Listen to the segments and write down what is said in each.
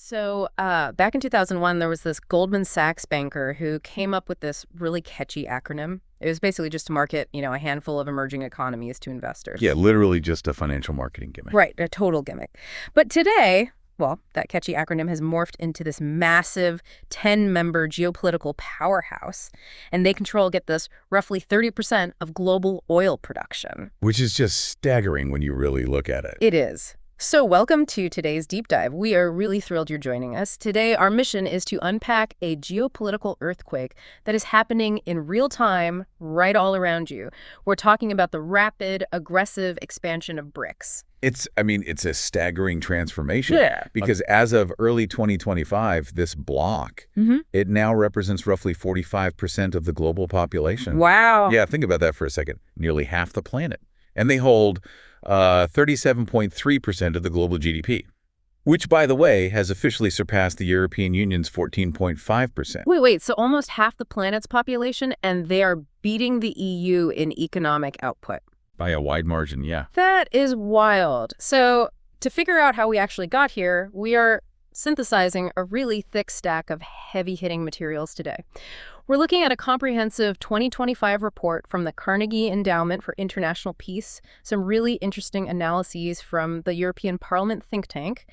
Back in 2001, there was this Goldman Sachs banker who came up with this really catchy acronym. It was basically just to market, a handful of emerging economies to investors. Yeah, literally just a financial marketing gimmick. Right, a total gimmick. But today, well, that catchy acronym has morphed into this massive 10-member geopolitical powerhouse, and they control, get this, roughly 30% of global oil production. Which is just staggering when you really look at it. It is. So welcome to today's deep dive. We are really thrilled you're joining us. Today, our mission is to unpack a geopolitical earthquake that is happening in real time right all around you. We're talking about the rapid, aggressive expansion of BRICS. It's a staggering transformation. Yeah. Because as of early 2025, this bloc, it now represents roughly 45% of the global population. Wow. Yeah, think about that for a second. Nearly half the planet. And they hold 37.3% of the global GDP, which, by the way, has officially surpassed the European Union's 14.5%. Wait, so almost half the planet's population, and they are beating the EU in economic output. By a wide margin, yeah. That is wild. So to figure out how we actually got here, we are synthesizing a really thick stack of heavy-hitting materials today. We're looking at a comprehensive 2025 report from the Carnegie Endowment for International Peace, some really interesting analyses from the European Parliament think tank,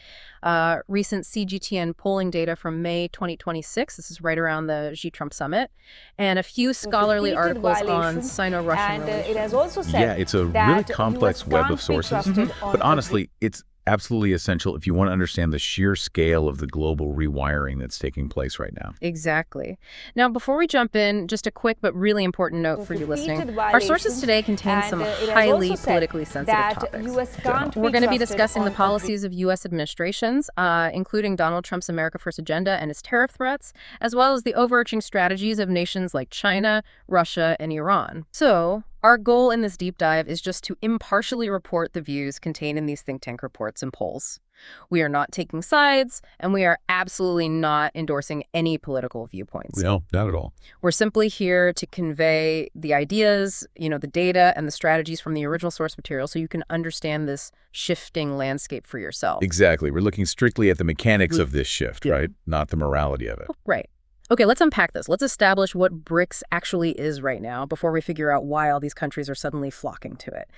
recent CGTN polling data from May 2026, this is right around the Xi-Trump summit, and a few scholarly articles on Sino-Russian relations. It has also said it's a really complex web of sources, but honestly, it's absolutely essential if you want to understand the sheer scale of the global rewiring that's taking place right now. Exactly. Now, before we jump in, just a quick but really important note for you listening. Our sources today contain some highly politically sensitive topics. We're going to be discussing the policies of U.S. administrations, including Donald Trump's America First agenda and his tariff threats, as well as the overarching strategies of nations like China, Russia, and Iran. So our goal in this deep dive is just to impartially report the views contained in these think tank reports and polls. We are not taking sides, and we are absolutely not endorsing any political viewpoints. No, not at all. We're simply here to convey the ideas, the data and the strategies from the original source material so you can understand this shifting landscape for yourself. Exactly. We're looking strictly at the mechanics of this shift, right? Not the morality of it. Right. Okay, let's unpack this. Let's establish what BRICS actually is right now before we figure out why all these countries are suddenly flocking to it.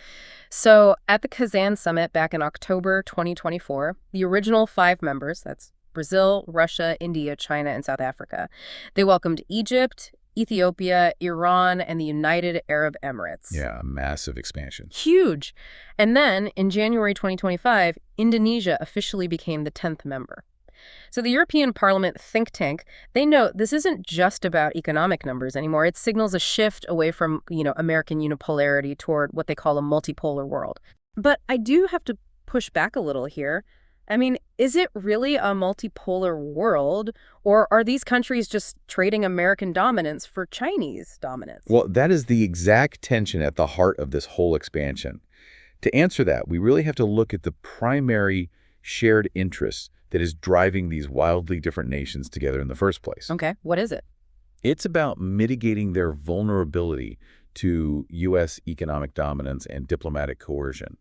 So at the Kazan summit back in October 2024, the original 5 members, that's Brazil, Russia, India, China, and South Africa, they welcomed Egypt, Ethiopia, Iran, and the United Arab Emirates. Yeah, a massive expansion. Huge. And then in January 2025, Indonesia officially became the 10th member. So the European Parliament think tank, they note this isn't just about economic numbers anymore. It signals a shift away from, American unipolarity toward what they call a multipolar world. But I do have to push back a little here. Is it really a multipolar world, or are these countries just trading American dominance for Chinese dominance? Well, that is the exact tension at the heart of this whole expansion. To answer that, we really have to look at the primary shared interests that is driving these wildly different nations together in the first place. Okay, what is it? It's about mitigating their vulnerability to U.S. economic dominance and diplomatic coercion.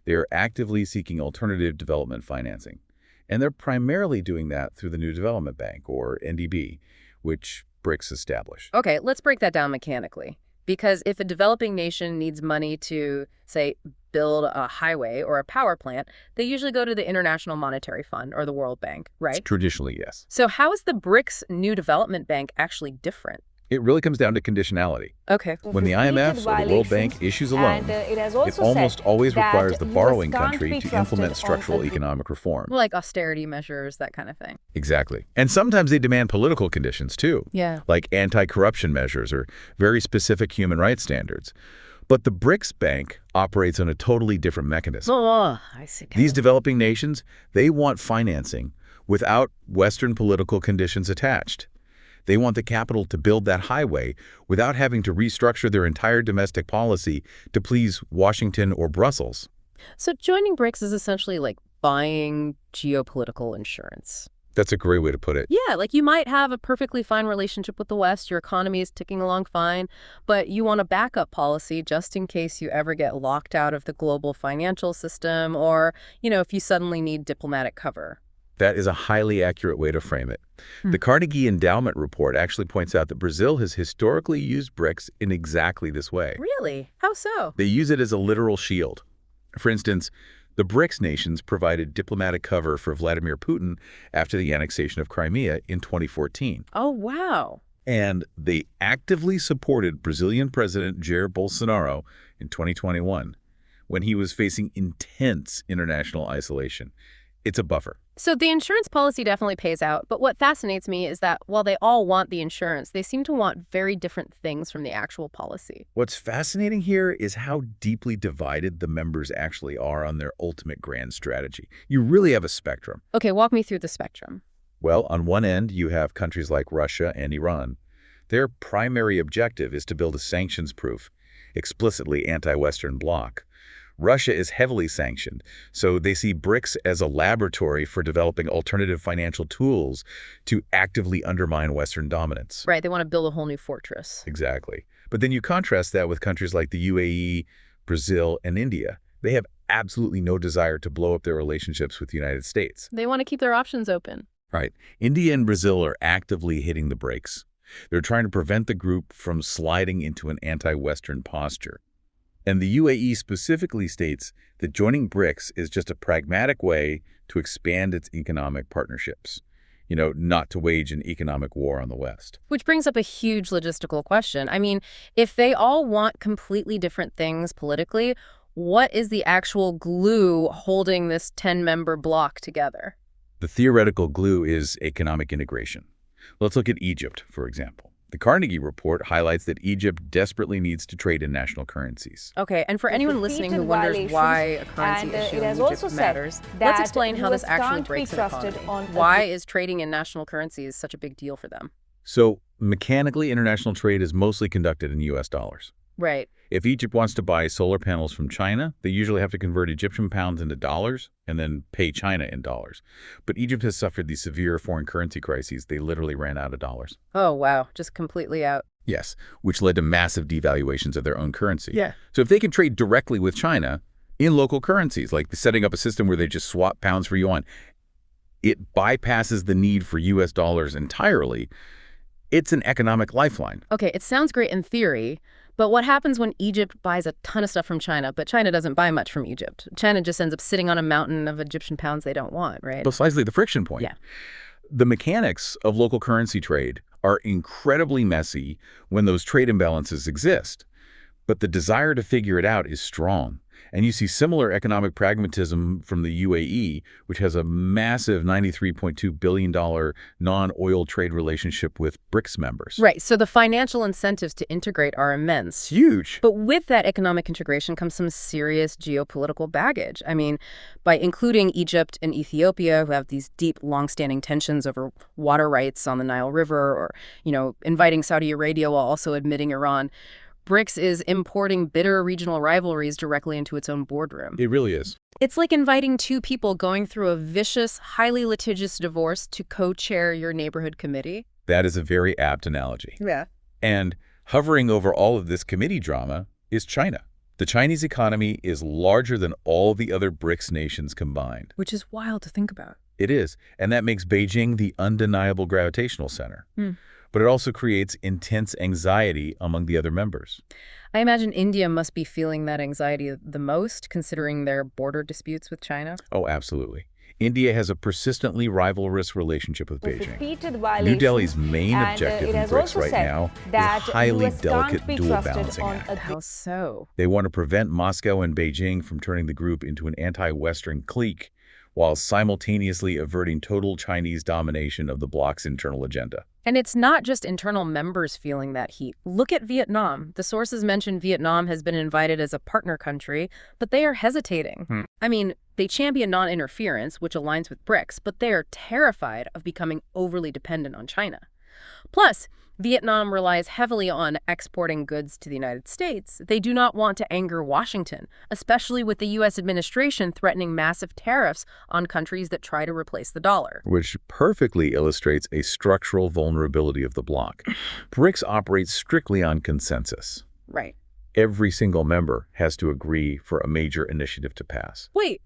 They are actively seeking alternative development financing, and they're primarily doing that through the New Development Bank, or NDB, which BRICS established. Okay, let's break that down mechanically. Because if a developing nation needs money to, say, build a highway or a power plant, they usually go to the International Monetary Fund or the World Bank, right? Traditionally, yes. So how is the BRICS New Development Bank actually different? It really comes down to conditionality. Okay. When the IMF or the World Bank issues a loan, it almost always requires the borrowing country to implement structural economic reform. Like austerity measures, that kind of thing. Exactly. And sometimes they demand political conditions, too. Yeah. Like anti-corruption measures or very specific human rights standards. But the BRICS Bank operates on a totally different mechanism. Oh, I see. These developing nations, they want financing without Western political conditions attached. They want the capital to build that highway without having to restructure their entire domestic policy to please Washington or Brussels. So joining BRICS is essentially like buying geopolitical insurance. That's a great way to put it. Yeah, like you might have a perfectly fine relationship with the West, your economy is ticking along fine, but you want a backup policy just in case you ever get locked out of the global financial system or, if you suddenly need diplomatic cover. That is a highly accurate way to frame it. The Carnegie Endowment Report actually points out that Brazil has historically used BRICS in exactly this way. Really? How so? They use it as a literal shield. For instance, the BRICS nations provided diplomatic cover for Vladimir Putin after the annexation of Crimea in 2014. Oh, wow. And they actively supported Brazilian President Jair Bolsonaro in 2021 when he was facing intense international isolation. It's a buffer. So the insurance policy definitely pays out, but what fascinates me is that while they all want the insurance, they seem to want very different things from the actual policy. What's fascinating here is how deeply divided the members actually are on their ultimate grand strategy. You really have a spectrum. Okay, walk me through the spectrum. Well, on one end, you have countries like Russia and Iran. Their primary objective is to build a sanctions-proof, explicitly anti-Western bloc. Russia is heavily sanctioned, so they see BRICS as a laboratory for developing alternative financial tools to actively undermine Western dominance. Right, they want to build a whole new fortress. Exactly. But then you contrast that with countries like the UAE, Brazil, and India. They have absolutely no desire to blow up their relationships with the United States. They want to keep their options open. Right. India and Brazil are actively hitting the brakes. They're trying to prevent the group from sliding into an anti-Western posture. And the UAE specifically states that joining BRICS is just a pragmatic way to expand its economic partnerships, not to wage an economic war on the West. Which brings up a huge logistical question. I mean, if they all want completely different things politically, what is the actual glue holding this 10-member bloc together? The theoretical glue is economic integration. Let's look at Egypt, for example. The Carnegie Report highlights that Egypt desperately needs to trade in national currencies. Okay, and for anyone listening who wonders why a currency issue in Egypt matters, let's explain how this actually breaks their economy. Why is trading in national currencies such a big deal for them? So, mechanically, international trade is mostly conducted in U.S. dollars. Right. If Egypt wants to buy solar panels from China, they usually have to convert Egyptian pounds into dollars and then pay China in dollars. But Egypt has suffered these severe foreign currency crises. They literally ran out of dollars. Oh, wow. Just completely out. Yes, which led to massive devaluations of their own currency. Yeah. So if they can trade directly with China in local currencies, like setting up a system where they just swap pounds for yuan, it bypasses the need for U.S. dollars entirely. It's an economic lifeline. Okay, it sounds great in theory, but what happens when Egypt buys a ton of stuff from China, but China doesn't buy much from Egypt? China just ends up sitting on a mountain of Egyptian pounds they don't want, right? Precisely the friction point. Yeah. The mechanics of local currency trade are incredibly messy when those trade imbalances exist. But the desire to figure it out is strong. And you see similar economic pragmatism from the UAE, which has a massive $93.2 billion non-oil trade relationship with BRICS members. Right, so the financial incentives to integrate are immense. Huge. But with that economic integration comes some serious geopolitical baggage. I mean, by including Egypt and Ethiopia, who have these deep, long-standing tensions over water rights on the Nile River, or, inviting Saudi Arabia while also admitting Iran, BRICS is importing bitter regional rivalries directly into its own boardroom. It really is. It's like inviting two people going through a vicious, highly litigious divorce to co-chair your neighborhood committee. That is a very apt analogy. Yeah. And hovering over all of this committee drama is China. The Chinese economy is larger than all the other BRICS nations combined. Which is wild to think about. It is. And that makes Beijing the undeniable gravitational center. But it also creates intense anxiety among the other members. I imagine India must be feeling that anxiety the most, considering their border disputes with China. Oh, absolutely. India has a persistently rivalrous relationship with Beijing. New Delhi's main objective in BRICS right now is a highly delicate dual balancing act. How so? They want to prevent Moscow and Beijing from turning the group into an anti-Western clique, while simultaneously averting total Chinese domination of the bloc's internal agenda. And it's not just internal members feeling that heat. Look at Vietnam. The sources mention Vietnam has been invited as a partner country, but they are hesitating. I mean, they champion non-interference, which aligns with BRICS, but they are terrified of becoming overly dependent on China. Plus, Vietnam relies heavily on exporting goods to the United States. They do not want to anger Washington, especially with the U.S. administration threatening massive tariffs on countries that try to replace the dollar. Which perfectly illustrates a structural vulnerability of the bloc. BRICS operates strictly on consensus. Right. Every single member has to agree for a major initiative to pass. Wait,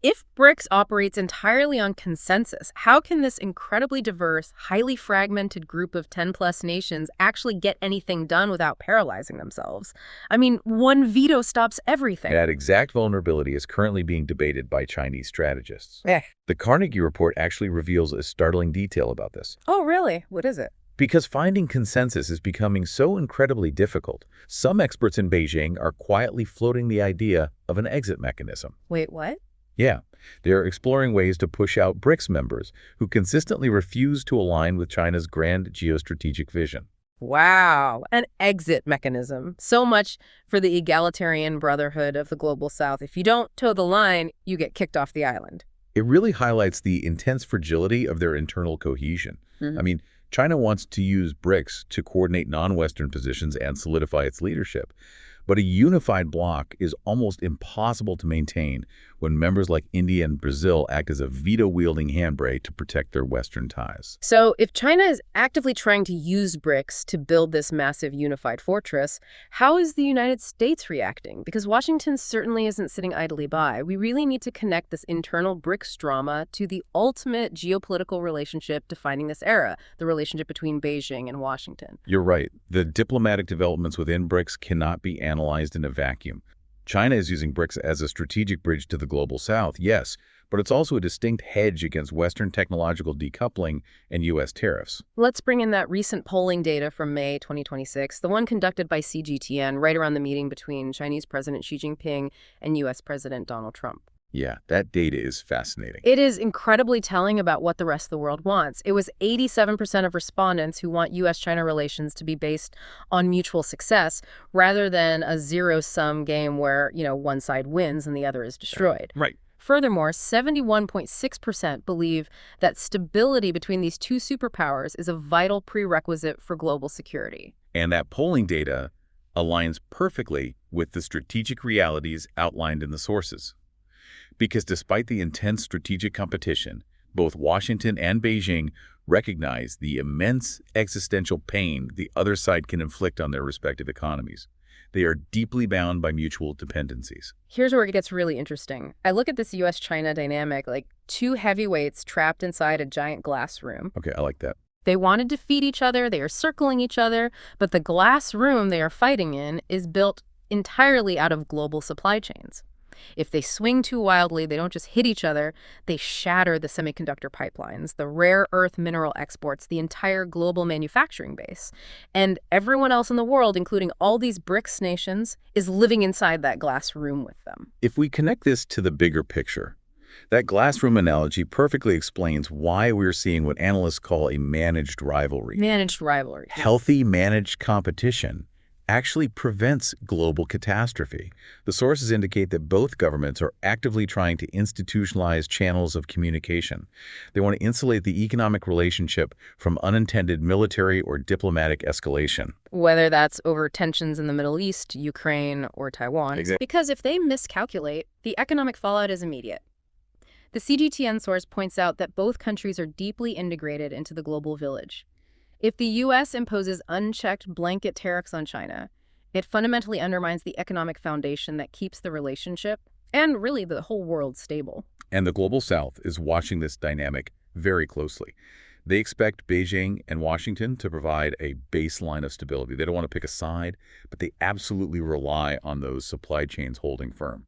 If BRICS operates entirely on consensus, how can this incredibly diverse, highly fragmented group of 10-plus nations actually get anything done without paralyzing themselves? I mean, one veto stops everything. That exact vulnerability is currently being debated by Chinese strategists. Eh. The Carnegie Report actually reveals a startling detail about this. Oh, really? What is it? Because finding consensus is becoming so incredibly difficult, some experts in Beijing are quietly floating the idea of an exit mechanism. Wait, what? Yeah, they're exploring ways to push out BRICS members who consistently refuse to align with China's grand geostrategic vision. Wow, an exit mechanism. So much for the egalitarian brotherhood of the global south. If you don't toe the line, you get kicked off the island. It really highlights the intense fragility of their internal cohesion. I mean, China wants to use BRICS to coordinate non-Western positions and solidify its leadership. But a unified bloc is almost impossible to maintain when members like India and Brazil act as a veto-wielding handbrake to protect their Western ties. So if China is actively trying to use BRICS to build this massive unified fortress, how is the United States reacting? Because Washington certainly isn't sitting idly by. We really need to connect this internal BRICS drama to the ultimate geopolitical relationship defining this era, the relationship between Beijing and Washington. You're right. The diplomatic developments within BRICS cannot be analyzed in a vacuum. China is using BRICS as a strategic bridge to the global south, yes, but it's also a distinct hedge against Western technological decoupling and U.S. tariffs. Let's bring in that recent polling data from May 2026, the one conducted by CGTN right around the meeting between Chinese President Xi Jinping and U.S. President Donald Trump. Yeah, that data is fascinating. It is incredibly telling about what the rest of the world wants. It was 87% of respondents who want U.S.-China relations to be based on mutual success rather than a zero-sum game where, one side wins and the other is destroyed. Right. Furthermore, 71.6% believe that stability between these two superpowers is a vital prerequisite for global security. And that polling data aligns perfectly with the strategic realities outlined in the sources. Because despite the intense strategic competition, both Washington and Beijing recognize the immense existential pain the other side can inflict on their respective economies. They are deeply bound by mutual dependencies. Here's where it gets really interesting. I look at this U.S.-China dynamic like two heavyweights trapped inside a giant glass room. Okay, I like that. They want to defeat each other, they are circling each other, but the glass room they are fighting in is built entirely out of global supply chains. If they swing too wildly, they don't just hit each other, they shatter the semiconductor pipelines, the rare earth mineral exports, the entire global manufacturing base. And everyone else in the world, including all these BRICS nations, is living inside that glass room with them. If we connect this to the bigger picture, that glass room analogy perfectly explains why we're seeing what analysts call a managed rivalry. Managed rivalry. Healthy managed competition actually prevents global catastrophe. The sources indicate that both governments are actively trying to institutionalize channels of communication. They want to insulate the economic relationship from unintended military or diplomatic escalation. Whether that's over tensions in the Middle East, Ukraine, or Taiwan. Exactly. Because if they miscalculate, the economic fallout is immediate. The CGTN source points out that both countries are deeply integrated into the global village. If the U.S. imposes unchecked blanket tariffs on China, it fundamentally undermines the economic foundation that keeps the relationship, and really the whole world, stable. And the global south is watching this dynamic very closely. They expect Beijing and Washington to provide a baseline of stability. They don't want to pick a side, but they absolutely rely on those supply chains holding firm.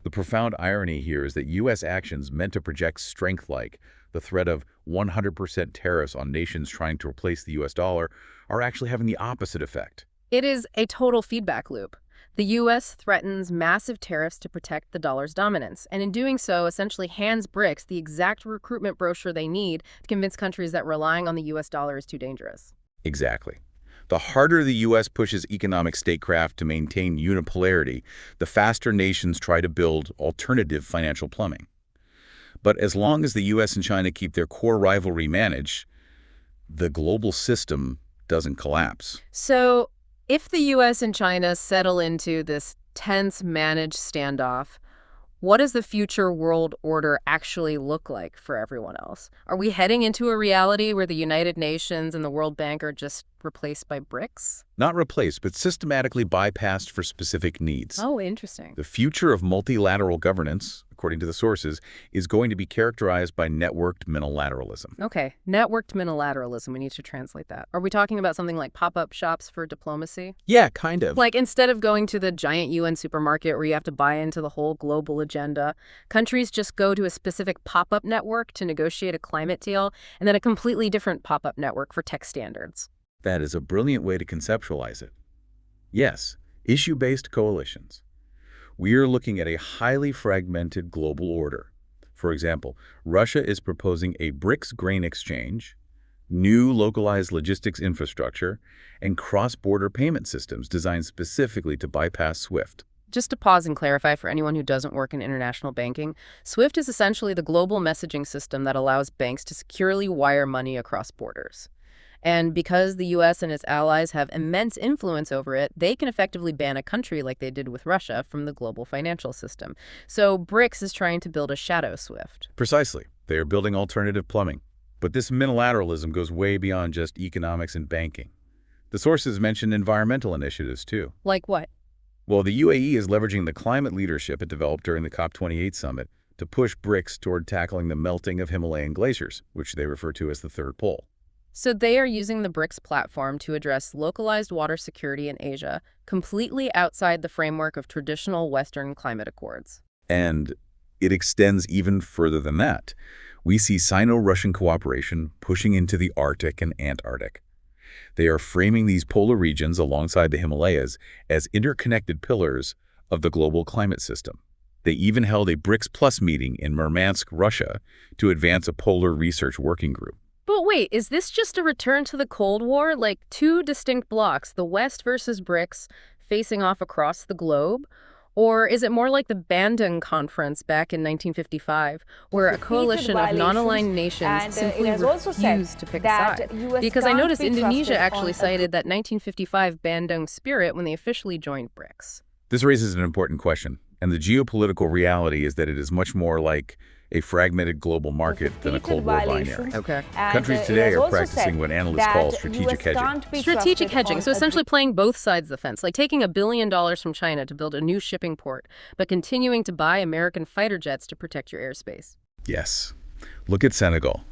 The profound irony here is that U.S. actions meant to project strength like the threat of 100% tariffs on nations trying to replace the U.S. dollar are actually having the opposite effect. It is a total feedback loop. The U.S. threatens massive tariffs to protect the dollar's dominance, and in doing so, essentially hands BRICS the exact recruitment brochure they need to convince countries that relying on the U.S. dollar is too dangerous. Exactly. The harder the U.S. pushes economic statecraft to maintain unipolarity, the faster nations try to build alternative financial plumbing. But as long as the U.S. and China keep their core rivalry managed, the global system doesn't collapse. So if the U.S. and China settle into this tense managed standoff, what does the future world order actually look like for everyone else? Are we heading into a reality where the United Nations and the World Bank are just replaced by BRICS? Not replaced, but systematically bypassed for specific needs. Oh, interesting. The future of multilateral governance, according to the sources, is going to be characterized by networked multilateralism. Okay, networked multilateralism. We need to translate that. Are we talking about something like pop-up shops for diplomacy? Yeah, kind of. Like instead of going to the giant UN supermarket where you have to buy into the whole global agenda, countries just go to a specific pop-up network to negotiate a climate deal, and then a completely different pop-up network for tech standards. That is a brilliant way to conceptualize it. Yes, issue-based coalitions. We are looking at a highly fragmented global order. For example, Russia is proposing a BRICS grain exchange, new localized logistics infrastructure, and cross-border payment systems designed specifically to bypass SWIFT. Just to pause and clarify for anyone who doesn't work in international banking, SWIFT is essentially the global messaging system that allows banks to securely wire money across borders. And because the U.S. and its allies have immense influence over it, they can effectively ban a country like they did with Russia from the global financial system. So BRICS is trying to build a shadow SWIFT. Precisely. They are building alternative plumbing. But this multilateralism goes way beyond just economics and banking. The sources mention environmental initiatives, too. Like what? Well, the UAE is leveraging the climate leadership it developed during the COP28 summit to push BRICS toward tackling the melting of Himalayan glaciers, which they refer to as the third pole. So they are using the BRICS platform to address localized water security in Asia, completely outside the framework of traditional Western climate accords. And it extends even further than that. We see Sino-Russian cooperation pushing into the Arctic and Antarctic. They are framing these polar regions alongside the Himalayas as interconnected pillars of the global climate system. They even held a BRICS Plus meeting in Murmansk, Russia, to advance a polar research working group. But wait, is this just a return to the Cold War? Like two distinct blocks, the West versus BRICS, facing off across the globe? Or is it more like the Bandung Conference back in 1955, where a coalition of non-aligned nations simply refused to pick a side? Because I noticed Indonesia actually cited that 1955 Bandung spirit when they officially joined BRICS. This raises an important question, and the geopolitical reality is that it is much more like a fragmented global market than a Cold War binary. Okay. Countries today are practicing what analysts call strategic hedging. Strategic hedging, so essentially playing both sides of the fence, like taking $1 billion from China to build a new shipping port, but continuing to buy American fighter jets to protect your airspace. Yes. Look at Senegal.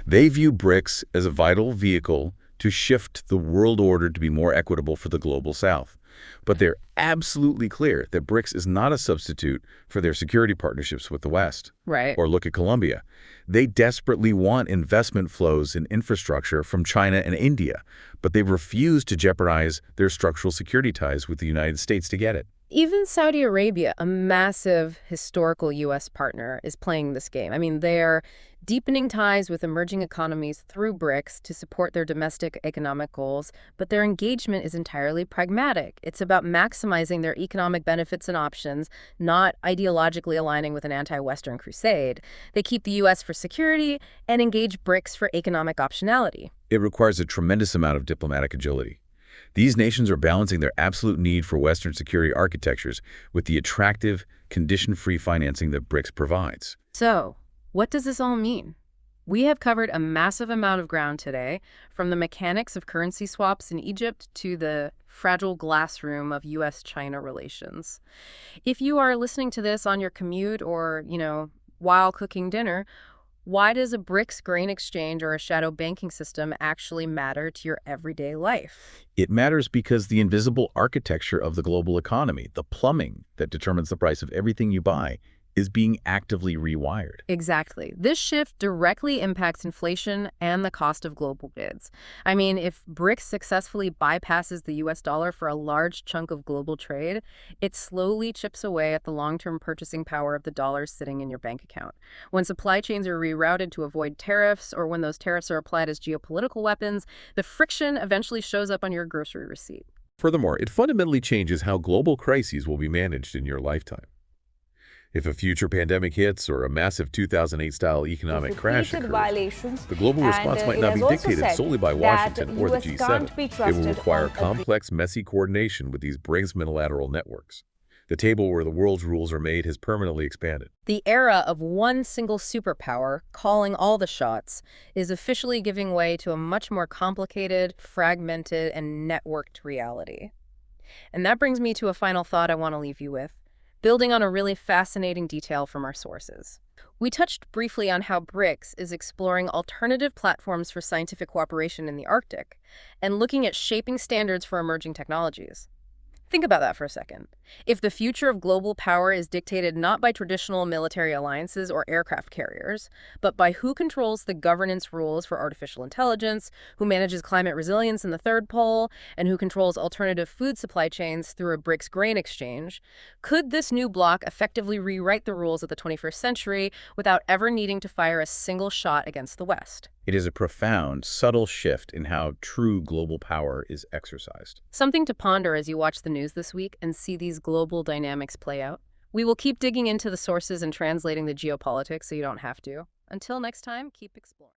They view BRICS as a vital vehicle to shift the world order to be more equitable for the global South. But they're absolutely clear that BRICS is not a substitute for their security partnerships with the West. Right. Or look at Colombia. They desperately want investment flows in infrastructure from China and India, but they refuse to jeopardize their structural security ties with the United States to get it. Even Saudi Arabia, a massive historical U.S. partner, is playing this game. I mean, they're deepening ties with emerging economies through BRICS to support their domestic economic goals, but their engagement is entirely pragmatic. It's about maximizing their economic benefits and options, not ideologically aligning with an anti-Western crusade. They keep the U.S. for security and engage BRICS for economic optionality. It requires a tremendous amount of diplomatic agility. These nations are balancing their absolute need for Western security architectures with the attractive, condition-free financing that BRICS provides. So, what does this all mean? We have covered a massive amount of ground today, from the mechanics of currency swaps in Egypt to the fragile glass room of U.S.-China relations. If you are listening to this on your commute or, while cooking dinner, why does a BRICS grain exchange or a shadow banking system actually matter to your everyday life? It matters because the invisible architecture of the global economy, the plumbing that determines the price of everything you buy, is being actively rewired. Exactly. This shift directly impacts inflation and the cost of global goods. I mean, if BRICS successfully bypasses the US dollar for a large chunk of global trade, it slowly chips away at the long-term purchasing power of the dollars sitting in your bank account. When supply chains are rerouted to avoid tariffs, or when those tariffs are applied as geopolitical weapons, the friction eventually shows up on your grocery receipt. Furthermore, it fundamentally changes how global crises will be managed in your lifetime. If a future pandemic hits or a massive 2008-style economic crash occurs, the global response might not be dictated solely by Washington or the G7. It will require complex, messy coordination with these BRICS multilateral networks. The table where the world's rules are made has permanently expanded. The era of one single superpower calling all the shots is officially giving way to a much more complicated, fragmented, and networked reality. And that brings me to a final thought I want to leave you with, building on a really fascinating detail from our sources. We touched briefly on how BRICS is exploring alternative platforms for scientific cooperation in the Arctic and looking at shaping standards for emerging technologies. Think about that for a second. If the future of global power is dictated not by traditional military alliances or aircraft carriers, but by who controls the governance rules for artificial intelligence, who manages climate resilience in the third pole, and who controls alternative food supply chains through a BRICS grain exchange, could this new bloc effectively rewrite the rules of the 21st century without ever needing to fire a single shot against the West? It is a profound, subtle shift in how true global power is exercised. Something to ponder as you watch the news this week and see these global dynamics play out. We will keep digging into the sources and translating the geopolitics so you don't have to. Until next time, keep exploring.